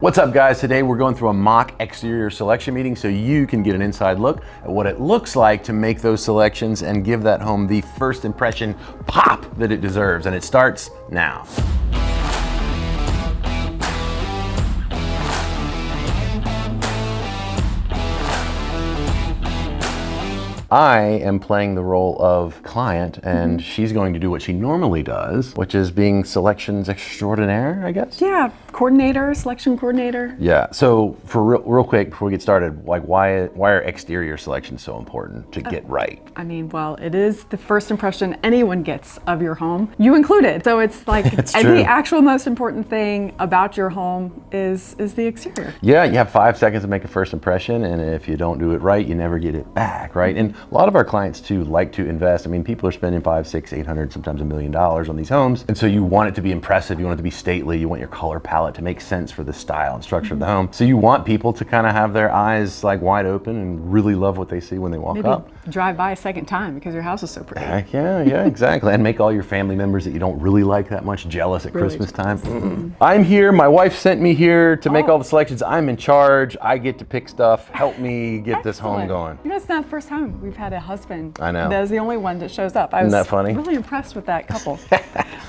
What's up guys? Today we're going through a mock exterior selection meeting so you can get an inside look at what it looks like to make those selections and give that home the first impression pop that it deserves. And it starts now. I am playing the role of client and she's going to do what she normally does, which is being selections extraordinaire, I guess? Yeah, coordinator, selection coordinator. Yeah, so for real quick, before we get started, like why are exterior selections so important to get right? I mean, well, it is the first impression anyone gets of your home, you included. So it's like, and the actual most important thing about your home is the exterior. Yeah, you have 5 seconds to make a first impression, and if you don't do it right, you never get it back, right? And a lot of our clients too like to invest. I mean, people are spending $500, $600, $800, sometimes $1 million on these homes. And so you want it to be impressive, you want it to be stately, you want your color palette to make sense for the style and structure of the home. So you want people to kind of have their eyes like wide open and really love what they see when they walk up. Drive by a second time because your house is so pretty. Heck yeah, exactly. And make all your family members that you don't really like that much jealous at Christmas time. I'm here, my wife sent me here to make all the selections. I'm in charge, I get to pick stuff, help me get this home going. You know, it's not the first time we've had a husband. I know. That was the only one that shows up. Isn't that funny? Really impressed with that couple.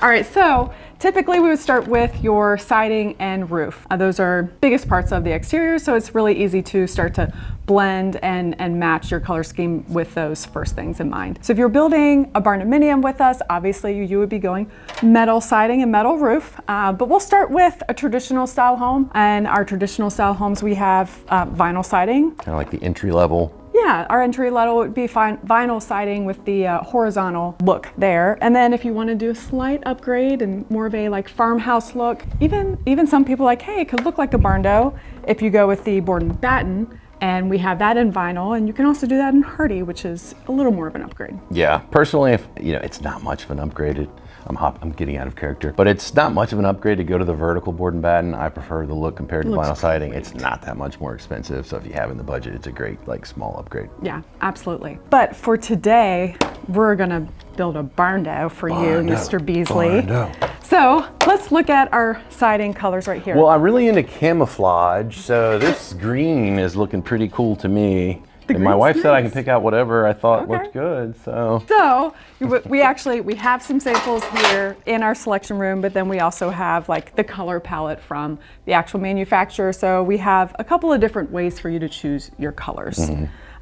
All right, so typically we would start with your siding and roof. Those are biggest parts of the exterior, so it's really easy to start to blend and match your color scheme with those first things in mind. So if you're building a Barndominium with us, obviously you would be going metal siding and metal roof, but we'll start with a traditional style home. And our traditional style homes, we have vinyl siding. Kind of like the entry level. Yeah, our entry level would be vinyl siding with the horizontal look there. And then if you want to do a slight upgrade and more of a like farmhouse look, even some people like, hey, it could look like a Barndo if you go with the Board-and-Batten. And we have that in vinyl, and you can also do that in hardy, which is a little more of an upgrade. Yeah, personally, if you know, it's not much of an upgrade. I'm getting out of character, but it's not much of an upgrade to go to the vertical Board-and-Batten. I prefer the look compared to vinyl siding. Great. It's not that much more expensive, so if you have in the budget, it's a great like small upgrade. Yeah, absolutely. But for today, we're gonna build a Barndo for you, Mr. Beasley. Barndo. So let's look at our siding colors right here. Well, I'm really into camouflage, so this green is looking pretty cool to me. And my wife said I can pick out whatever I thought looked good, so. So we have some samples here in our selection room, but then we also have like the color palette from the actual manufacturer. So we have a couple of different ways for you to choose your colors.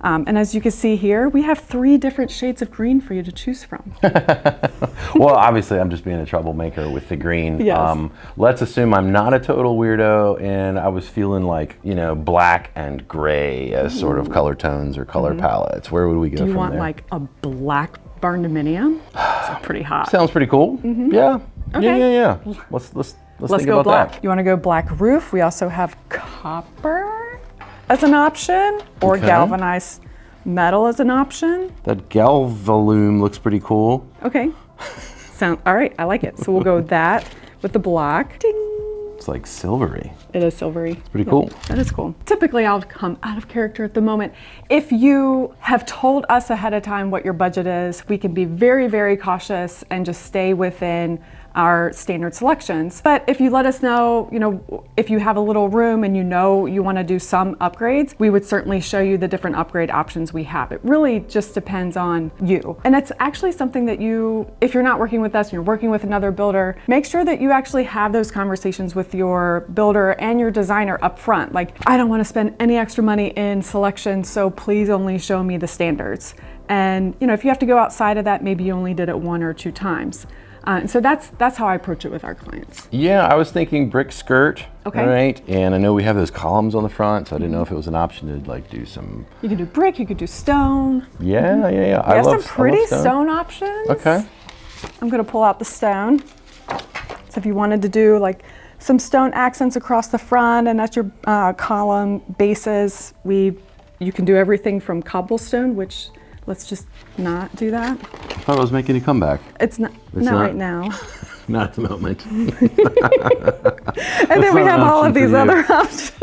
And as you can see here, we have 3 different shades of green for you to choose from. Well, obviously I'm just being a troublemaker with the green. Yes. Let's assume I'm not a total weirdo and I was feeling like, you know, black and gray as sort of color tones or color palettes. Where would we go from there? Do you want like a black Barndominium? It's pretty hot. Sounds pretty cool. Yeah. Okay. Yeah. Let's think go about black. that. You want to go black roof? We also have copper as an option, or galvanized metal as an option. That Galvalume looks pretty cool. Okay. All right, I like it. So we'll go with that with the black. Ding. It's like silvery. It is silvery. It's pretty cool. That is cool. Typically, I'll come out of character at the moment. If you have told us ahead of time what your budget is, we can be very, very cautious and just stay within our standard selections. But if you let us know, you know, if you have a little room and you know you want to do some upgrades, we would certainly show you the different upgrade options we have. It really just depends on you. And it's actually something that if you're not working with us and you're working with another builder, make sure that you actually have those conversations with your builder and your designer up front. Like, I don't want to spend any extra money in selection, so please only show me the standards. And you know, if you have to go outside of that, maybe you only did it 1 or 2 times. So that's how I approach it with our clients. Yeah, I was thinking brick skirt. Okay. Right, and I know we have those columns on the front, so I didn't know if it was an option to like do some. You could do brick, you could do stone. Yeah. We have some pretty stone options. Okay. I'm gonna pull out the stone. So if you wanted to do like some stone accents across the front and at your column bases, you can do everything from cobblestone, which let's just not do that. I thought I was making a comeback. It's not right now. Not at the moment. And then we have all of these other options.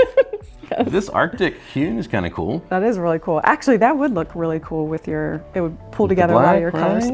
Yes. This Arctic hewn is kind of cool. That is really cool. Actually, that would look really cool with it would pull together a lot of your colors.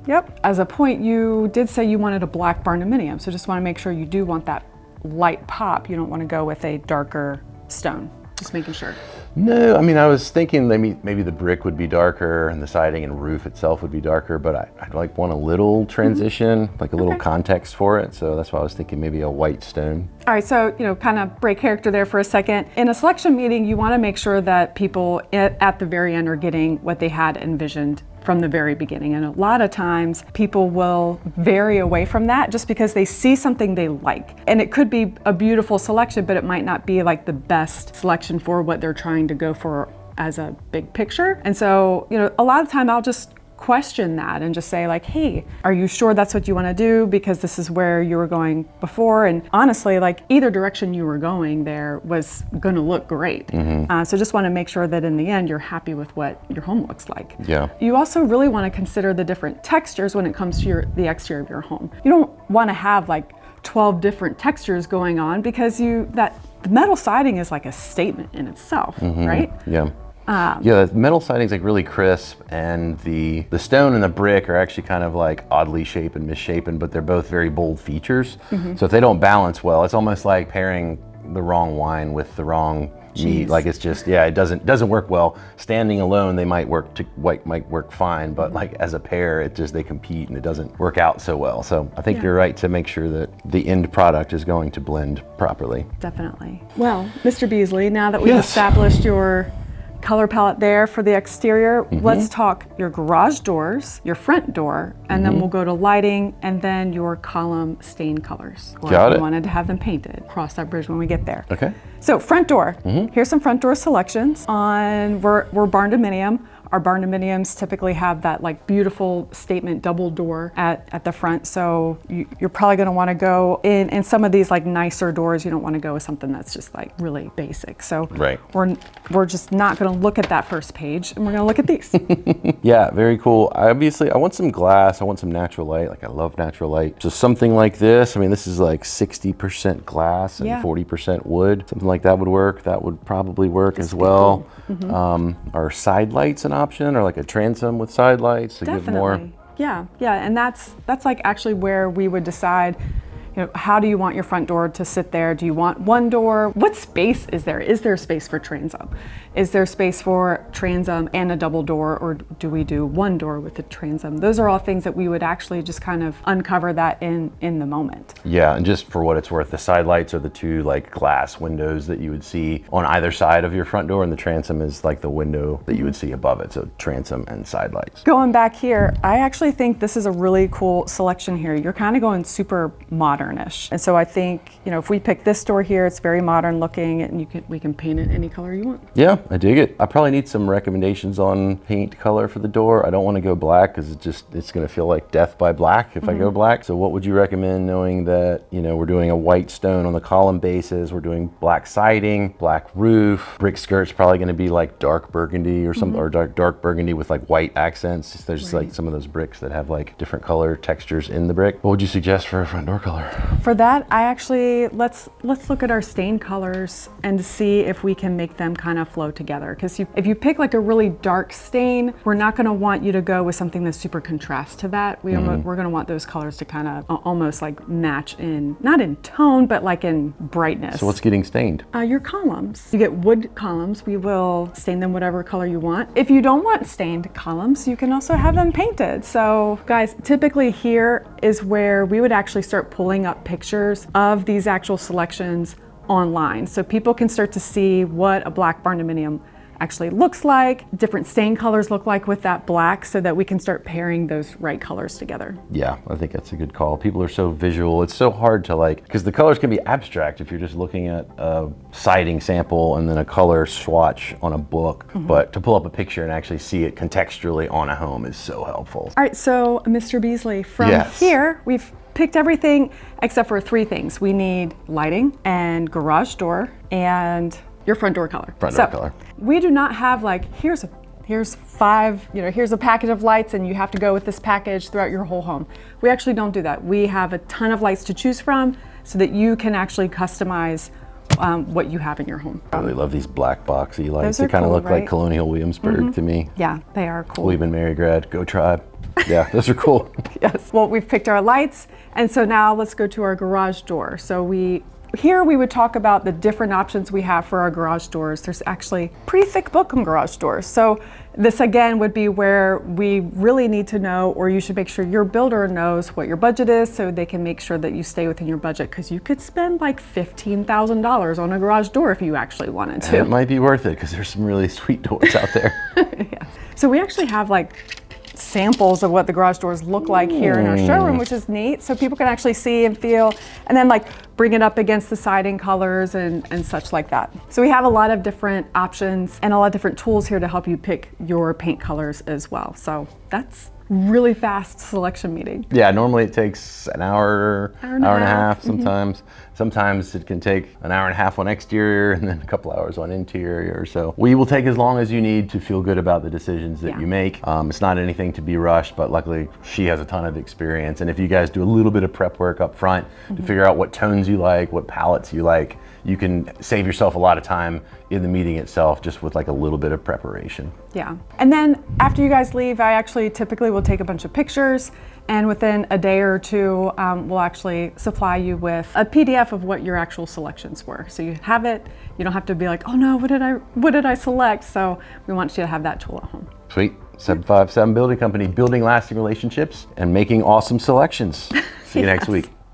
Yep. As a point, you did say you wanted a black Barndominium, so just want to make sure you do want that light pop, you don't want to go with a darker stone. Just making sure. No, I mean, I was thinking maybe the brick would be darker and the siding and roof itself would be darker, but I'd like want a little transition, like a little context for it. So that's why I was thinking maybe a white stone. All right, so, kind of break character there for a second. In a selection meeting, you want to make sure that people at the very end are getting what they had envisioned from the very beginning. And a lot of times people will vary away from that just because they see something they like. And it could be a beautiful selection, but it might not be like the best selection for what they're trying to go for as a big picture. And so, a lot of time I'll just question that and just say like, hey, are you sure that's what you want to do? Because this is where you were going before. And honestly, like either direction you were going there was going to look great. So just want to make sure that in the end, you're happy with what your home looks like. Yeah. You also really want to consider the different textures when it comes to the exterior of your home. You don't want to have like 12 different textures going on because the metal siding is like a statement in itself, right? Yeah. Yeah, the metal siding's like really crisp, and the stone and the brick are actually kind of like oddly shaped and misshapen, but they're both very bold features. So if they don't balance well, it's almost like pairing the wrong wine with the wrong meat. Like it's just, it doesn't work well. Standing alone, they might work fine, but like as a pair, they compete and it doesn't work out so well. So I think you're right to make sure that the end product is going to blend properly. Definitely. Well, Mr. Beasley, now that we've established your color palette there for the exterior, let's talk your garage doors, your front door, and then we'll go to lighting and then your column stain colors. Or Got if it. you wanted to have them painted. Cross that bridge when we get there. Okay. So front door, here's some front door selections. We're Barndominium. Our Barndominiums typically have that like beautiful statement double door at the front. So you're probably gonna wanna go in some of these like nicer doors, you don't wanna go with something that's just like really basic. So we're just not gonna look at that first page and we're gonna look at these. Yeah, very cool. I want some glass, I want some natural light, like I love natural light. So something like this, I mean, this is like 60% glass and 40% wood. Something like that would work. That would probably work as well. Are side lights an option, or like a transom with side lights to give more? Yeah, and that's like actually where we would decide, how do you want your front door to sit there? Do you want one door? What space is there? Is there space for transom? Is there space for transom and a double door, or do we do one door with the transom? Those are all things that we would actually just kind of uncover that in the moment. Yeah, and just for what it's worth, the side lights are the two like glass windows that you would see on either side of your front door, and the transom is like the window that you would see above it. So transom and side lights. Going back here, I actually think this is a really cool selection here. You're kind of going super modernish. And so I think, if we pick this door here, it's very modern looking, and we can paint it any color you want. Yeah, I dig it. I probably need some recommendations on paint color for the door. I don't want to go black because it's going to feel like death by black if I go black. So what would you recommend, knowing that, we're doing a white stone on the column bases, we're doing black siding, black roof, brick skirt's probably going to be like dark burgundy or something, or dark burgundy with like white accents. There's like some of those bricks that have like different color textures in the brick. What would you suggest for a front door color? For that, I actually, let's look at our stain colors and see if we can make them kind of flow together. Because if you pick like a really dark stain, we're not going to want you to go with something that's super contrast to that. We're going to want those colors to kind of almost like match in, not in tone, but like in brightness. So what's getting stained? Your columns. You get wood columns. We will stain them whatever color you want. If you don't want stained columns, you can also have them painted. So guys, typically here is where we would actually start pulling up pictures of these actual selections online, so people can start to see what a black Barndominium actually looks like, different stain colors look like with that black, so that we can start pairing those right colors together. Yeah, I think that's a good call. People are so visual. It's so hard to because the colors can be abstract if you're just looking at a siding sample and then a color swatch on a book. But to pull up a picture and actually see it contextually on a home is so helpful. All right, so Mr. Beasley, from here, we've picked everything except for three things. We need lighting and garage door and your front door color. Front door color. We do not have like, here's five, here's a package of lights and you have to go with this package throughout your whole home. We actually don't do that. We have a ton of lights to choose from so that you can actually customize what you have in your home. I really love these black boxy lights. They kind of cool, look like Colonial Williamsburg to me. Yeah, they are cool. We've been Mary Grad, go Tribe. Yeah, those are cool. Yes, well, we've picked our lights, and so now let's go to our garage door. So we Here we would talk about the different options we have for our garage doors. There's actually pretty thick book on garage doors. So this again would be where we really need to know, or you should make sure your builder knows what your budget is so they can make sure that you stay within your budget, because you could spend like $15,000 on a garage door if you actually wanted to. It might be worth it because there's some really sweet doors out there. Yeah. So we actually have like samples of what the garage doors look like here in our showroom, which is neat. So people can actually see and feel, and then like bring it up against the siding colors and such like that. So we have a lot of different options and a lot of different tools here to help you pick your paint colors as well. So that's really fast selection meeting. Yeah, normally it takes an hour and a half sometimes. Sometimes it can take an hour and a half on exterior and then a couple hours on interior. So we will take as long as you need to feel good about the decisions that you make. It's not anything to be rushed, but luckily she has a ton of experience. And if you guys do a little bit of prep work up front to figure out what tones you like, what palettes you like, you can save yourself a lot of time in the meeting itself just with like a little bit of preparation. Yeah. And then after you guys leave, I actually typically will take a bunch of pictures, and within a day or two, we'll actually supply you with a PDF of what your actual selections were. So you have it, you don't have to be like, oh no, what did I select? So we want you to have that tool at home. Sweet. 757 Building Company, building lasting relationships and making awesome selections. See you next week.